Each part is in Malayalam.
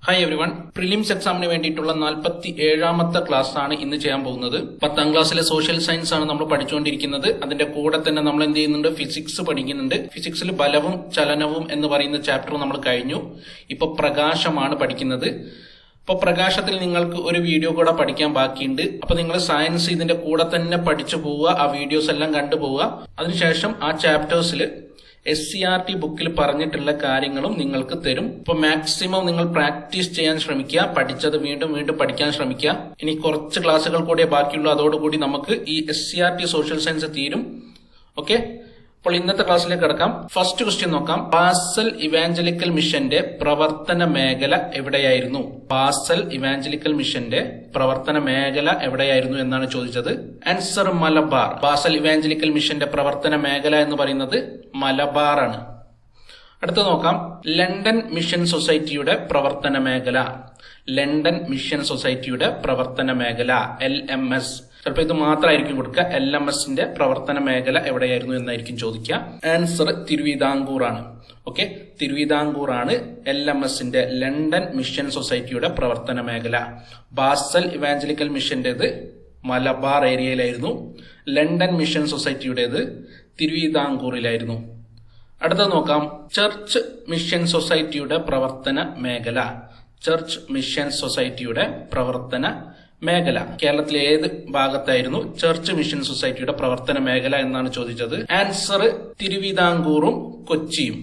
ഹായ് എവരിവൺ, പ്രിലിംസ് എക്സാമിന് വേണ്ടിയിട്ടുള്ള 47ാമത്തെ ക്ലാസ് ആണ് ഇന്ന് ചെയ്യാൻ പോകുന്നത്. 10ാം ക്ലാസ്സിലെ സോഷ്യൽ സയൻസ് ആണ് നമ്മൾ പഠിച്ചുകൊണ്ടിരിക്കുന്നത്. അതിന്റെ കൂടെ തന്നെ നമ്മൾ എന്ത് ചെയ്യുന്നുണ്ട്, ഫിസിക്സ് പഠിക്കുന്നുണ്ട്. ഫിസിക്സിൽ ബലവും ചലനവും എന്ന് പറയുന്ന ചാപ്റ്റർ നമ്മൾ കഴിഞ്ഞു. ഇപ്പൊ പ്രകാശമാണ് പഠിക്കുന്നത്. ഇപ്പൊ പ്രകാശത്തിൽ നിങ്ങൾക്ക് ഒരു വീഡിയോ കൂടെ പഠിക്കാൻ ബാക്കിയുണ്ട്. അപ്പൊ നിങ്ങൾ സയൻസ് ഇതിന്റെ കൂടെ തന്നെ പഠിച്ചു പോവുക, ആ വീഡിയോസ് എല്ലാം കണ്ടുപോവുക. അതിനുശേഷം ആ ചാപ്റ്റേഴ്സിൽ SCRT ബുക്കിൽ പറഞ്ഞിട്ടുള്ള കാര്യങ്ങളും നിങ്ങൾക്ക് തരും. ഇപ്പൊ മാക്സിമം നിങ്ങൾ പ്രാക്ടീസ് ചെയ്യാൻ ശ്രമിക്കുക, പഠിച്ചത് വീണ്ടും വീണ്ടും പഠിക്കാൻ ശ്രമിക്കുക. ഇനി കുറച്ച് ക്ലാസ്സുകൾ കൂടെ ബാക്കിയുള്ളൂ, അതോടുകൂടി നമുക്ക് ഈ SCRT സോഷ്യൽ സയൻസ് തീരും. ഓക്കെ, അപ്പോൾ ഇന്നത്തെ ക്ലാസ്സിലേക്ക് കിടക്കാം. ഫസ്റ്റ് ക്വസ്റ്റ്യൻ നോക്കാം. ബാസൽ ഇവാഞ്ചലിക്കൽ മിഷന്റെ പ്രവർത്തന മേഖല എവിടെയായിരുന്നു? ബാസൽ ഇവാഞ്ചലിക്കൽ മിഷന്റെ പ്രവർത്തന മേഖല എവിടെയായിരുന്നു എന്നാണ് ചോദിച്ചത്. ആൻസർ മലബാർ. ബാസൽ ഇവാഞ്ചലിക്കൽ മിഷന്റെ പ്രവർത്തന മേഖല എന്ന് പറയുന്നത് മലബാർ ആണ്. അടുത്ത നോക്കാം. ലണ്ടൻ മിഷൻ സൊസൈറ്റിയുടെ പ്രവർത്തന മേഖല. ലണ്ടൻ മിഷൻ സൊസൈറ്റിയുടെ പ്രവർത്തന മേഖല LMS. ചിലപ്പോൾ ഇത് മാത്രമായിരിക്കും കൊടുക്കുക. LMSന്റെ പ്രവർത്തന മേഖല എവിടെയായിരുന്നു എന്നായിരിക്കും ചോദിക്കുക. ആൻസർ തിരുവിതാംകൂർ ആണ്. ഓക്കെ, തിരുവിതാംകൂർ ആണ് LMSന്റെ ലണ്ടൻ മിഷൻ സൊസൈറ്റിയുടെ പ്രവർത്തന മേഖല. ബാസൽ ഇവാഞ്ചലിക്കൽ മിഷന്റേത് മലബാർ ഏരിയയിലായിരുന്നു. ലണ്ടൻ മിഷൻ സൊസൈറ്റിയുടേത് തിരുവിതാംകൂറിലായിരുന്നു. അടുത്ത നോക്കാം. ചർച്ച് മിഷൻ സൊസൈറ്റിയുടെ പ്രവർത്തന മേഖല. ചർച്ച് മിഷൻ സൊസൈറ്റിയുടെ പ്രവർത്തന മേഖല കേരളത്തിലെ ഏത് ഭാഗത്തായിരുന്നു ചർച്ച് മിഷൻ സൊസൈറ്റിയുടെ പ്രവർത്തന മേഖല എന്നാണ് ചോദിച്ചത്. ആൻസർ തിരുവിതാംകൂറും കൊച്ചിയും.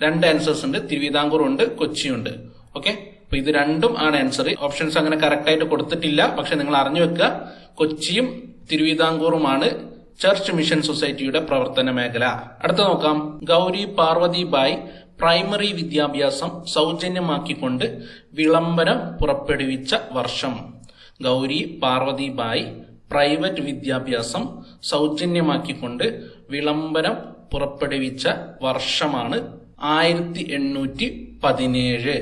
രണ്ട് ആൻസേഴ്സ് ഉണ്ട്, തിരുവിതാംകൂർ ഉണ്ട്, കൊച്ചിയുണ്ട്. ഓക്കെ, അപ്പൊ ഇത് രണ്ടും ആണ് ആൻസർ. ഓപ്ഷൻസ് അങ്ങനെ കറക്റ്റ് ആയിട്ട് കൊടുത്തിട്ടില്ല, പക്ഷെ നിങ്ങൾ അറിഞ്ഞു വെക്കുക, കൊച്ചിയും തിരുവിതാംകൂറുമാണ് ചർച്ച് മിഷൻ സൊസൈറ്റിയുടെ പ്രവർത്തന മേഖല. അടുത്ത നോക്കാം. ഗൗരി പാർവതിബായി പ്രൈമറി വിദ്യാഭ്യാസം സൗജന്യമാക്കിക്കൊണ്ട് വിളംബരം പുറപ്പെടുവിച്ച വർഷം. ഗൗരി പാർവതിബായി പ്രൈവറ്റ് വിദ്യാഭ്യാസം സൗജന്യമാക്കിക്കൊണ്ട് വിളംബരം പുറപ്പെടുവിച്ച വർഷമാണ് 1817.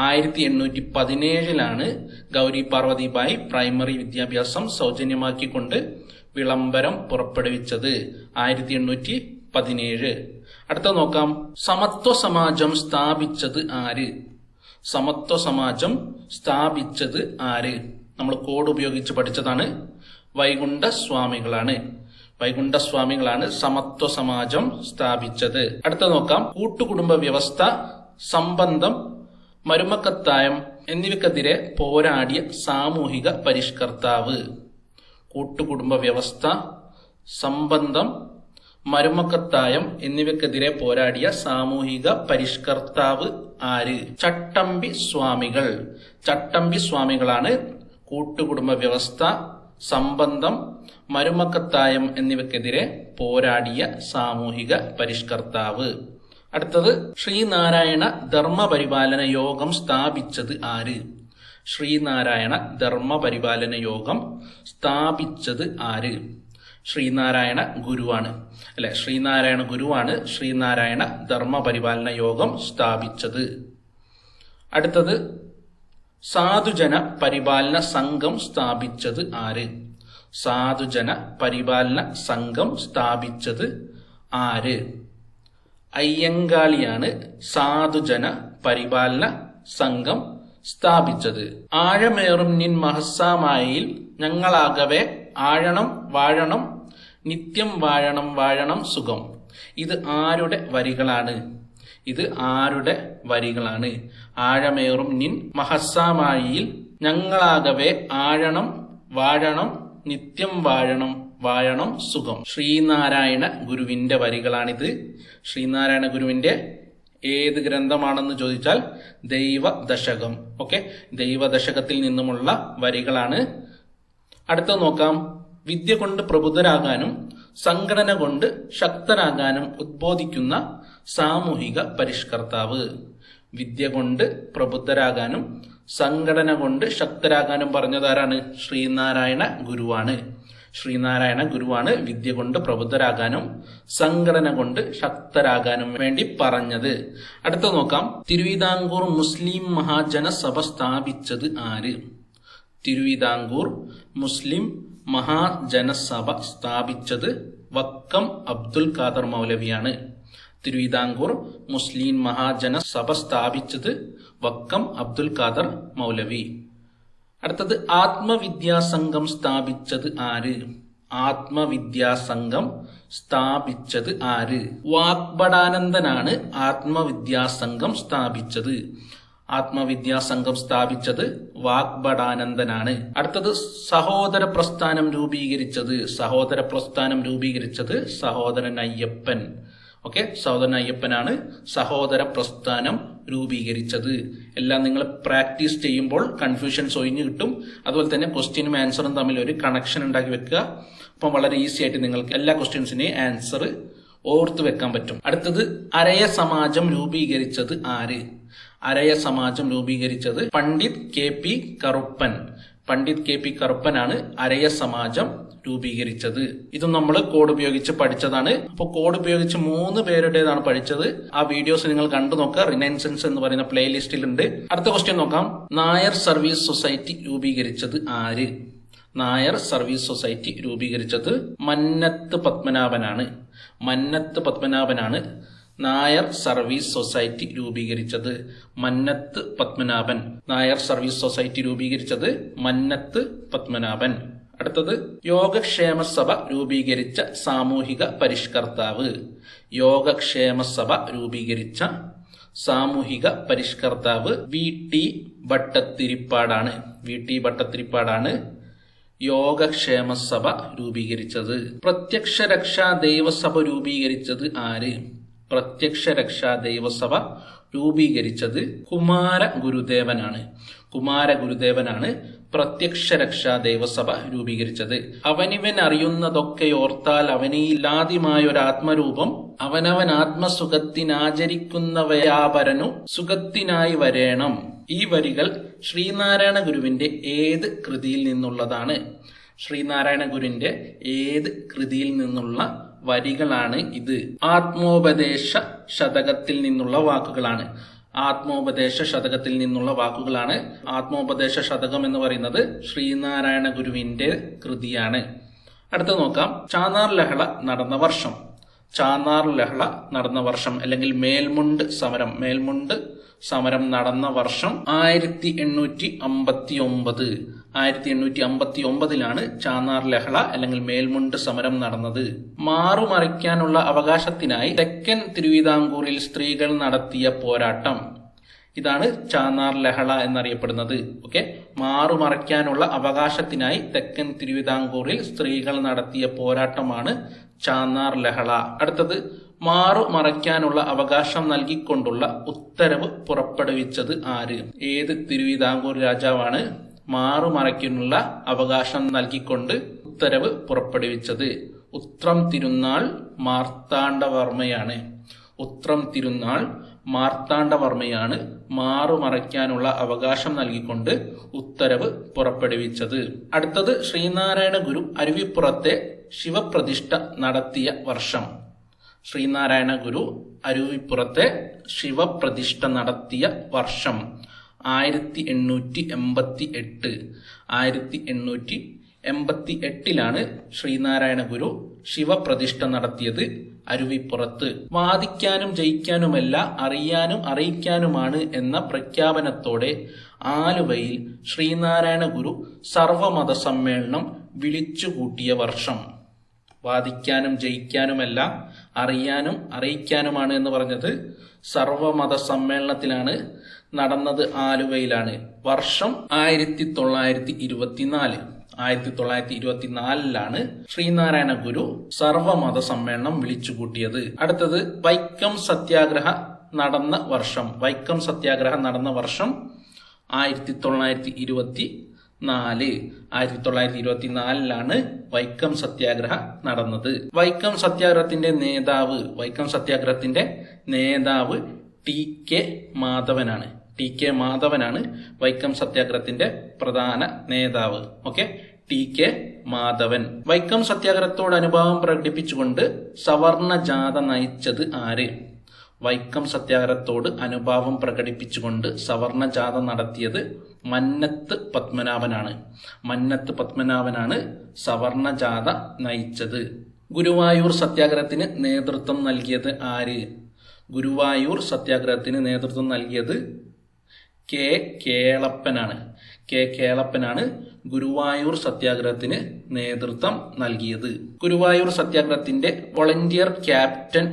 1817 ഗൗരി പാർവതിബായി പ്രൈമറി വിദ്യാഭ്യാസം സൗജന്യമാക്കിക്കൊണ്ട് വിളംബരം പുറപ്പെടുവിച്ചത്. 1817. അടുത്ത നോക്കാം. സമത്വ സമാജം സ്ഥാപിച്ചത് ആര്? സമത്വ സമാജം സ്ഥാപിച്ചത് ആര്? നമ്മൾ കോഡ് ഉപയോഗിച്ച് പഠിച്ചതാണ്. വൈകുണ്ഠസ്വാമികളാണ്. വൈകുണ്ഠസ്വാമികളാണ് സമത്വ സമാജം സ്ഥാപിച്ചത്. അടുത്ത നോക്കാം. കൂട്ടുകുടുംബ വ്യവസ്ഥ, സംബന്ധം, മരുമക്കത്തായം എന്നിവക്കെതിരെ പോരാടിയ സാമൂഹിക പരിഷ്കർത്താവ്. കൂട്ടുകുടുംബ വ്യവസ്ഥ, സംബന്ധം, മരുമക്കത്തായം എന്നിവക്കെതിരെ പോരാടിയ സാമൂഹിക പരിഷ്കർത്താവ് ആര്? ചട്ടമ്പി സ്വാമികൾ. ചട്ടമ്പി സ്വാമികളാണ് കൂട്ടുകുടുംബ വ്യവസ്ഥ, സംബന്ധം, മരുമക്കത്തായം എന്നിവക്കെതിരെ പോരാടിയ സാമൂഹിക പരിഷ്കർത്താവ്. അടുത്തത്. ശ്രീനാരായണ ധർമ്മപരിപാലന യോഗം സ്ഥാപിച്ചത് ആര്? ശ്രീനാരായണ ധർമ്മപരിപാലന യോഗം സ്ഥാപിച്ചത് ആര്? ശ്രീനാരായണ ഗുരുവാണ് അല്ലെ? ശ്രീനാരായണ ഗുരുവാണ് ശ്രീനാരായണ ധർമ്മപരിപാലന യോഗം സ്ഥാപിച്ചത്. അടുത്തത്. സാധുജന പരിപാലന സംഘം സ്ഥാപിച്ചത് ആര്? സാധുജന പരിപാലന സംഘം സ്ഥാപിച്ചത് ആര്? അയ്യങ്കാളിയാണ് സാധുജന പരിപാലന സംഘം സ്ഥാപിച്ചത്. ആഴമേറും നിൻ മഹസ്സാമായിൽ ഞങ്ങളാകവെ ആഴണം വാഴണം നിത്യം വാഴണം വാഴണം സുഖം. ഇത് ആരുടെ വരികളാണ്? ഇത് ആരുടെ വരികളാണ്? ആഴമേറും നിൻ മഹസ്സാമായിൽ ഞങ്ങളാകവെ ആഴണം വാഴണം നിത്യം വാഴണം വാഴണം സുഖം. ശ്രീനാരായണ ഗുരുവിന്റെ വരികളാണിത്. ശ്രീനാരായണ ഗുരുവിന്റെ ഏത് ഗ്രന്ഥമാണെന്ന് ചോദിച്ചാൽ ദൈവദശകം. ഓക്കെ, ദൈവദശകത്തിൽ നിന്നുമുള്ള വരികളാണ്. അടുത്ത നോക്കാം. വിദ്യ കൊണ്ട് പ്രബുദ്ധരാകാനും സംഘടന കൊണ്ട് ശക്തരാകാനും ഉദ്ബോധിക്കുന്ന സാമൂഹിക പരിഷ്കർത്താവ്. വിദ്യ കൊണ്ട് പ്രബുദ്ധരാകാനും സംഘടന കൊണ്ട് ശക്തരാകാനും പറഞ്ഞതാരാണ്? ശ്രീനാരായണ ഗുരുവാണ്. ശ്രീനാരായണ ഗുരുവാണ് വിദ്യ കൊണ്ട് പ്രബുദ്ധരാകാനും സംഘടന കൊണ്ട് ശക്തരാകാനും വേണ്ടി പറഞ്ഞത്. അടുത്ത നോക്കാം. തിരുവിതാംകൂർ മുസ്ലിം മഹാജനസഭ സ്ഥാപിച്ചത് ആര്? തിരുവിതാംകൂർ മുസ്ലിം മഹാജനസഭ സ്ഥാപിച്ചത് വക്കം അബ്ദുൽ ഖാദർ മൗലവിയാണ്. തിരുവിതാംകൂർ മുസ്ലിം മഹാജനസഭ സ്ഥാപിച്ചത് വക്കം അബ്ദുൽ ഖാദർ മൗലവി. അടുത്തത് ആത്മവിദ്യാസംഘം സ്ഥാപിച്ചത് ആര്? ആത്മവിദ്യാസംഘം സ്ഥാപിച്ചത് ആര്? വാഗ്ഭടാനന്ദനാണ് ആത്മവിദ്യാസംഘം സ്ഥാപിച്ചത്. ആത്മവിദ്യാസംഘം സ്ഥാപിച്ചത് വാഗ്ഭടാനന്ദനാണ്. അടുത്തത് സഹോദര പ്രസ്ഥാനം രൂപീകരിച്ചത്. സഹോദര പ്രസ്ഥാനം രൂപീകരിച്ചത് സഹോദരൻ അയ്യപ്പൻ. ഓക്കെ, സഹോദരൻ അയ്യപ്പനാണ് സഹോദര പ്രസ്ഥാനം രൂപീകരിച്ചത്. എല്ലാം നിങ്ങൾ പ്രാക്ടീസ് ചെയ്യുമ്പോൾ കൺഫ്യൂഷൻസ് ഒഴിഞ്ഞു കിട്ടും. അതുപോലെ തന്നെ ക്വസ്റ്റ്യനും ആൻസറും തമ്മിൽ ഒരു കണക്ഷൻ ഉണ്ടാക്കി വെക്കുക. അപ്പം വളരെ ഈസി ആയിട്ട് നിങ്ങൾക്ക് എല്ലാ ക്വസ്റ്റ്യൻസിനെയും ആൻസർ ഓർത്ത് വെക്കാൻ പറ്റും. അടുത്തത് അരയ സമാജം രൂപീകരിച്ചത് ആര്? അരയ സമാജം രൂപീകരിച്ചത് Pandit K P Karuppan. Pandit K P കറുപ്പനാണ് അരയ സമാജം രൂപീകരിച്ചത്. ഇതും നമ്മൾ കോഡ് ഉപയോഗിച്ച് പഠിച്ചതാണ്. അപ്പോൾ കോഡ് ഉപയോഗിച്ച് 3 പേരുടേതാണ് പഠിച്ചത്. ആ വീഡിയോസ് നിങ്ങൾ കണ്ടു നോക്കുക. റിനൈൻസൻസ് എന്ന് പറയുന്ന പ്ലേലിസ്റ്റിലുണ്ട്. അടുത്ത ക്വസ്റ്റ്യൻ നോക്കാം. നായർ സർവീസ് സൊസൈറ്റി രൂപീകരിച്ചത് ആര്? നായർ സർവീസ് സൊസൈറ്റി രൂപീകരിച്ചത് മന്നത്ത് പത്മനാഭനാണ്. മന്നത്ത് പത്മനാഭനാണ് നായർ സർവീസ് സൊസൈറ്റി രൂപീകരിച്ചത്. മന്നത്ത് പത്മനാഭൻ. നായർ സർവീസ് സൊസൈറ്റി രൂപീകരിച്ചത് മന്നത്ത് പത്മനാഭൻ. അടുത്തത് യോഗക്ഷേമ സഭ രൂപീകരിച്ച സാമൂഹിക പരിഷ്കർത്താവ്. യോഗക്ഷേമ സഭ രൂപീകരിച്ച സാമൂഹിക പരിഷ്കർത്താവ് V T ഭട്ടത്തിരിപ്പാടാണ്. V T ഭട്ടത്തിരിപ്പാടാണ് Yogakshema സഭ രൂപീകരിച്ചത്. പ്രത്യക്ഷ രക്ഷാ ദൈവസഭ രൂപീകരിച്ചത് ആര്? പ്രത്യക്ഷ രക്ഷാ ദൈവസഭ രൂപീകരിച്ചത് കുമാര ഗുരുദേവനാണ്. കുമാര ഗുരുദേവനാണ് പ്രത്യക്ഷ രക്ഷാ ദൈവസഭ രൂപീകരിച്ചത്. അവനിവൻ അറിയുന്നതൊക്കെ ഓർത്താൽ അവനിലാദ്യമായൊരാത്മരൂപം അവനവൻ ആത്മസുഖത്തിനാചരിക്കുന്നവയാപരനു സുഖത്തിനായി വരേണം. ഈ വരികൾ ശ്രീനാരായണ ഗുരുവിന്റെ ഏത് കൃതിയിൽ നിന്നുള്ളതാണ്? ശ്രീനാരായണ ഗുരുവിന്റെ ഏത് കൃതിയിൽ നിന്നുള്ള വരികളാണ് ഇത്? ആത്മോപദേശ ശതകത്തിൽ നിന്നുള്ള വാക്കുകളാണ്. ആത്മോപദേശ ശതകത്തിൽ നിന്നുള്ള വാക്കുകളാണ്. ആത്മോപദേശ ശതകം എന്ന് പറയുന്നത് ശ്രീനാരായണ ഗുരുവിന്റെ കൃതിയാണ്. അടുത്ത നോക്കാം. ചാന്നാർ ലഹള നടന്ന വർഷം. ചാന്നാർ ലഹള നടന്ന വർഷം അല്ലെങ്കിൽ മേൽമുണ്ട് സമരം. മേൽമുണ്ട് സമരം നടന്ന വർഷം 1859. 1859 ചാന്നാർ ലഹള അല്ലെങ്കിൽ മേൽമുണ്ട് സമരം നടന്നത്. മാറുമറിക്കാനുള്ള അവകാശത്തിനായി തെക്കൻ തിരുവിതാംകൂറിൽ സ്ത്രീകൾ നടത്തിയ പോരാട്ടം. ഇതാണ് ചാന്നാർ ലഹള എന്നറിയപ്പെടുന്നത്. ഓക്കെ, മാറുമറിക്കാനുള്ള അവകാശത്തിനായി തെക്കൻ തിരുവിതാംകൂറിൽ സ്ത്രീകൾ നടത്തിയ പോരാട്ടമാണ് ചാന്നാർ ലഹള. അടുത്തത് മാറുമറയ്ക്കാനുള്ള അവകാശം നൽകിക്കൊണ്ടുള്ള ഉത്തരവ് പുറപ്പെടുവിച്ചത് ആര്? ഏത് തിരുവിതാംകൂർ രാജാവാണ് മാറുമറയ്ക്കാനുള്ള അവകാശം നൽകിക്കൊണ്ട് ഉത്തരവ് പുറപ്പെടുവിച്ചത്? ഉത്രം തിരുനാൾ മാർത്താണ്ഡവർമ്മയാണ്. ഉത്രം തിരുനാൾ മാർത്താണ്ഡവർമ്മയാണ് മാറുമറയ്ക്കാനുള്ള അവകാശം നൽകിക്കൊണ്ട് ഉത്തരവ് പുറപ്പെടുവിച്ചത്. അടുത്തത് ശ്രീനാരായണ ഗുരു അരുവിപ്പുറത്തെ ശിവപ്രതിഷ്ഠ നടത്തിയ വർഷം. ശ്രീനാരായണ ഗുരു അരുവിപ്പുറത്തെ ശിവപ്രതിഷ്ഠ നടത്തിയ വർഷം 1888. 1888 ശ്രീനാരായണ ഗുരു ശിവപ്രതിഷ്ഠ നടത്തിയത് അരുവിപ്പുറത്ത്. വാദിക്കാനും ജയിക്കാനുമല്ല അറിയാനും അറിയിക്കാനുമാണ് എന്ന പ്രഖ്യാപനത്തോടെ ആലുവയിൽ ശ്രീനാരായണ ഗുരു സർവമത സമ്മേളനം വിളിച്ചുകൂട്ടിയ വർഷം. വാദിക്കാനും ജയിക്കാനുമല്ല അറിയാനും അറിയിക്കാനുമാണ് എന്ന് പറഞ്ഞത് സർവമത സമ്മേളനത്തിലാണ് നടന്നത്, ആലുവയിലാണ്. വർഷം 1924. 1924 ശ്രീനാരായണ ഗുരു സർവമത സമ്മേളനം വിളിച്ചുകൂട്ടിയത്. അടുത്തത് വൈക്കം സത്യാഗ്രഹ നടന്ന വർഷം. വൈക്കം സത്യാഗ്രഹം നടന്ന വർഷം 1924. 1924 വൈക്കം സത്യാഗ്രഹം നടന്നത്. വൈക്കം സത്യാഗ്രഹത്തിന്റെ നേതാവ് ടി കെ മാധവനാണ്. ടി കെ മാധവനാണ് വൈക്കം സത്യാഗ്രഹത്തിന്റെ പ്രധാന നേതാവ്. Okay, T K Madhavan. Vaikom സത്യാഗ്രഹത്തോട് അനുഭാവം പ്രകടിപ്പിച്ചുകൊണ്ട് സവർണ ജാഥ നയിച്ചത് ആര്? വൈക്കം സത്യാഗ്രഹത്തോട് അനുഭാവം പ്രകടിപ്പിച്ചുകൊണ്ട് സവർണ ജാഥ നടത്തിയത് മന്നത്ത് പത്മനാഭനാണ്. മന്നത്ത് പത്മനാഭനാണ് സവർണ ജാഥ നയിച്ചത്. ഗുരുവായൂർ സത്യാഗ്രഹത്തിന് നേതൃത്വം നൽകിയത് ആര്? ഗുരുവായൂർ സത്യാഗ്രഹത്തിന് നേതൃത്വം നൽകിയത് കെ കേളപ്പനാണ് ഗുരുവായൂർ സത്യാഗ്രഹത്തിന് നേതൃത്വം നൽകിയത്. ഗുരുവായൂർ സത്യാഗ്രഹത്തിന്റെ വോളണ്ടിയർ ക്യാപ്റ്റൻ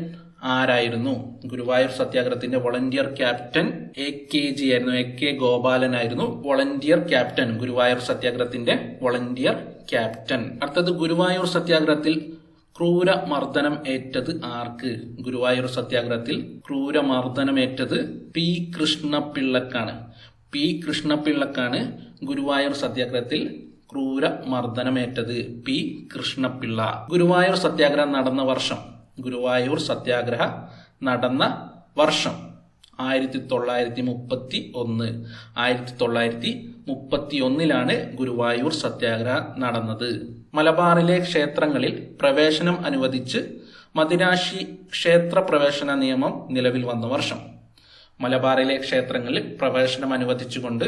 ആരായിരുന്നു? ഗുരുവായൂർ സത്യാഗ്രഹത്തിന്റെ വോളണ്ടിയർ ക്യാപ്റ്റൻ AKG ആയിരുന്നു. AK ഗോപാലനായിരുന്നു വോളണ്ടിയർ ക്യാപ്റ്റൻ, ഗുരുവായൂർ സത്യാഗ്രഹത്തിന്റെ വോളണ്ടിയർ ക്യാപ്റ്റൻ. അടുത്തത്, ഗുരുവായൂർ സത്യാഗ്രഹത്തിൽ ക്രൂരമർദ്ദനം ഏറ്റത് ആർക്ക്? Guruvayur സത്യാഗ്രഹത്തിൽ ക്രൂരമർദ്ദനമേറ്റത് P. കൃഷ്ണപിള്ളക്കാണ്. P. കൃഷ്ണപിള്ളക്കാണ് Guruvayur സത്യാഗ്രഹത്തിൽ ക്രൂരമർദ്ദനമേറ്റത്. P. Krishnapillai. Guruvayur സത്യാഗ്രഹം നടന്ന വർഷം 1931. 1931 ഗുരുവായൂർ സത്യാഗ്രഹം നടന്നത്. മലബാറിലെ ക്ഷേത്രങ്ങളിൽ പ്രവേശനം അനുവദിച്ച് മദിരാശി ക്ഷേത്ര പ്രവേശന നിയമം നിലവിൽ വന്ന വർഷം. മലബാറിലെ ക്ഷേത്രങ്ങളിൽ പ്രവേശനം അനുവദിച്ചുകൊണ്ട്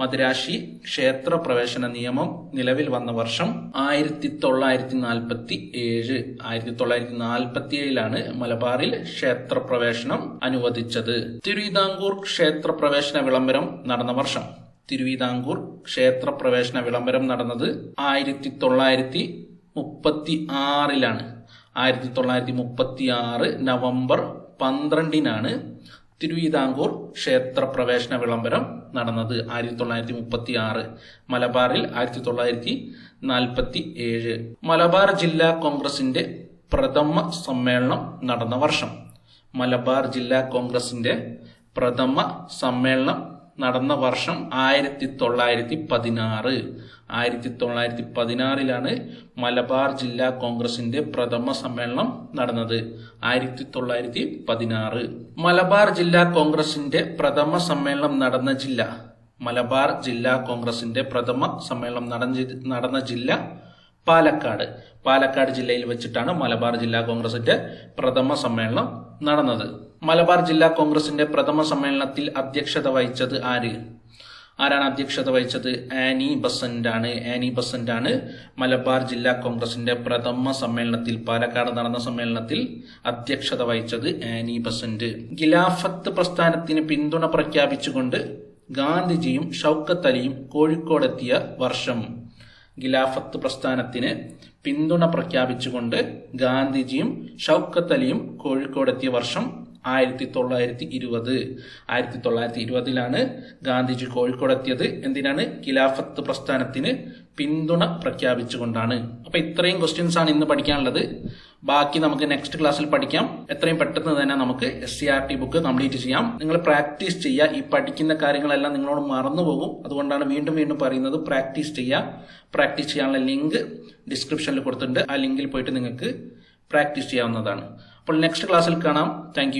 മദിരാശി ക്ഷേത്ര പ്രവേശന നിയമം നിലവിൽ വന്ന വർഷം 1947. 1947 മലബാറിൽ ക്ഷേത്ര പ്രവേശനം അനുവദിച്ചത്. തിരുവിതാംകൂർ ക്ഷേത്ര പ്രവേശന വിളംബരം നടന്ന വർഷം. തിരുവിതാംകൂർ ക്ഷേത്ര പ്രവേശന വിളംബരം നടന്നത് 1936. 1936 നവംബർ 12 തിരുവിതാംകൂർ ക്ഷേത്ര പ്രവേശന വിളംബരം നടന്നത്. 1936 മലബാറിൽ 1947. മലബാർ ജില്ലാ കോൺഗ്രസിന്റെ പ്രഥമ സമ്മേളനം നടന്ന വർഷം. മലബാർ ജില്ലാ കോൺഗ്രസിന്റെ പ്രഥമ സമ്മേളനം നടന്ന വർഷം 1916. 1916 മലബാർ ജില്ലാ കോൺഗ്രസിന്റെ പ്രഥമ സമ്മേളനം നടന്നത്. 1916. മലബാർ ജില്ലാ കോൺഗ്രസിന്റെ പ്രഥമ സമ്മേളനം നടന്ന ജില്ല. മലബാർ ജില്ലാ കോൺഗ്രസിന്റെ പ്രഥമ സമ്മേളനം നടന്ന ജില്ല പാലക്കാട്. പാലക്കാട് ജില്ലയിൽ വെച്ചിട്ടാണ് മലബാർ ജില്ലാ കോൺഗ്രസിന്റെ പ്രഥമ സമ്മേളനം നടന്നത്. മലബാർ ജില്ലാ കോൺഗ്രസിന്റെ പ്രഥമ സമ്മേളനത്തിൽ അധ്യക്ഷത വഹിച്ചത് ആരാണ് അധ്യക്ഷത വഹിച്ചത്? ആനി ബസന്റ് ആണ് മലബാർ ജില്ലാ കോൺഗ്രസിന്റെ പ്രഥമ സമ്മേളനത്തിൽ, പാലക്കാട് നടന്ന സമ്മേളനത്തിൽ അധ്യക്ഷത വഹിച്ചത് ആനി ബസന്റ്. ഖിലാഫത്ത് പ്രസ്ഥാനത്തിന് പിന്തുണ പ്രഖ്യാപിച്ചുകൊണ്ട് ഗാന്ധിജിയും ഷൗക്കത്ത് അലിയും കോഴിക്കോടെത്തിയ വർഷം. ഖിലാഫത്ത് പ്രസ്ഥാനത്തിന് പിന്തുണ പ്രഖ്യാപിച്ചുകൊണ്ട് ഗാന്ധിജിയും ഷൗക്കത്ത് അലിയും കോഴിക്കോടെത്തിയ വർഷം 1920. 1920 ഗാന്ധിജി കോഴിക്കോടെത്തിയത്. എന്തിനാണ്? ഖിലാഫത്ത് പ്രസ്ഥാനത്തിന് പിന്തുണ പ്രഖ്യാപിച്ചുകൊണ്ടാണ്. അപ്പൊ ഇത്രയും ക്വസ്റ്റ്യൻസ് ആണ് ഇന്ന് പഠിക്കാനുള്ളത്. ബാക്കി നമുക്ക് നെക്സ്റ്റ് ക്ലാസ്സിൽ പഠിക്കാം. എത്രയും പെട്ടെന്ന് തന്നെ നമുക്ക് SCRT ബുക്ക് കംപ്ലീറ്റ് ചെയ്യാം. നിങ്ങൾ പ്രാക്ടീസ് ചെയ്യുക. ഈ പഠിക്കുന്ന കാര്യങ്ങളെല്ലാം നിങ്ങളോട് മറന്നുപോകും. അതുകൊണ്ടാണ് വീണ്ടും പറയുന്നത്, പ്രാക്ടീസ് ചെയ്യുക. പ്രാക്ടീസ് ചെയ്യാനുള്ള ലിങ്ക് ഡിസ്ക്രിപ്ഷനിൽ കൊടുത്തിട്ടുണ്ട്. ആ ലിങ്കിൽ പോയിട്ട് നിങ്ങൾക്ക് പ്രാക്ടീസ് ചെയ്യാവുന്നതാണ്. അപ്പോൾ നെക്സ്റ്റ് ക്ലാസ്സിൽ കാണാം. താങ്ക്